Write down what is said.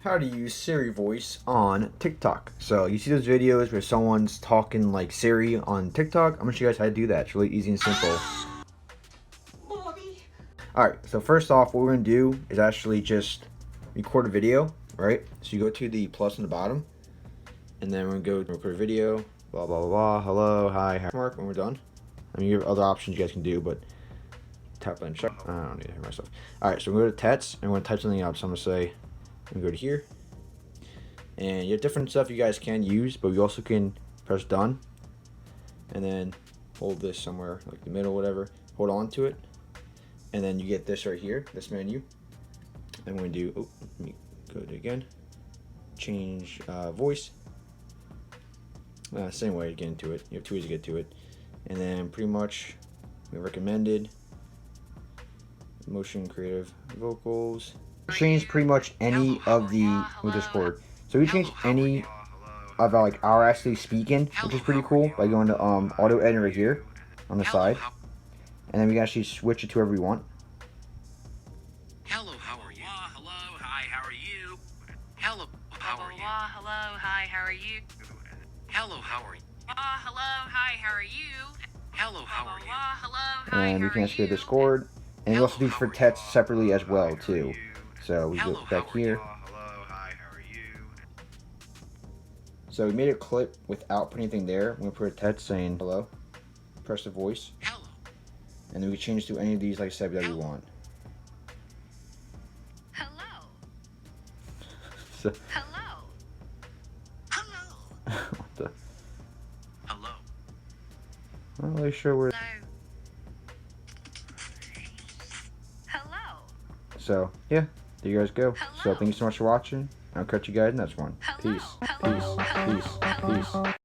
how to use Siri voice on TikTok. So you see those videos where someone's talking like Siri on TikTok? I'm gonna show you guys how to do that. It's really easy and simple. Alright, so first off, what we're gonna do is actually just record a video, right? So you go to the plus on the bottom, and then we're gonna go to record a video, blah blah blah, blah, hello, hi, mark when we're done. I mean, you have other options you guys can do, but tap on check. I don't need to hear myself. Alright, so we're gonna go to text and we're gonna type something out. So I'm gonna say, I'm gonna go to here, and you have different stuff you guys can use, but you also can press done, and then hold this somewhere like the middle, whatever. Hold on to it, and then you get this right here, this menu. I'm going to do, oh, let me go to it again, change voice, same way to get into it. You have two ways to get to it, and then pretty much we recommended motion, creative, vocals. Change pretty much any of the with Discord. So we change any of our actually speaking, which is pretty cool, by going to auto edit right here on the side, and then we can actually switch it to wherever we want. Hello, how are you? Hello, hi, how are you? Hello, how are you? Hello, hi, how are you? Hello, how are you? Hello, hi, how are you? Hello, how are you? Hello, hi, And how we are can actually go to you? Discord, and we also do for text separately as well too. So we go back here. Hello, hi, how are you? So we made a clip without putting anything there. We're gonna put a text saying hello. Press the voice, Hello. and then we can change to any of these, like I said, that we want. Hello. So, Hello. Hello. what the? Hello. I'm not really sure where. Hello. So yeah, there you guys go. So Hello. thank you so much for watching. I'll catch you guys in the next one. Hello. Peace. Hello. Peace. Hello. Peace. Hello. Peace.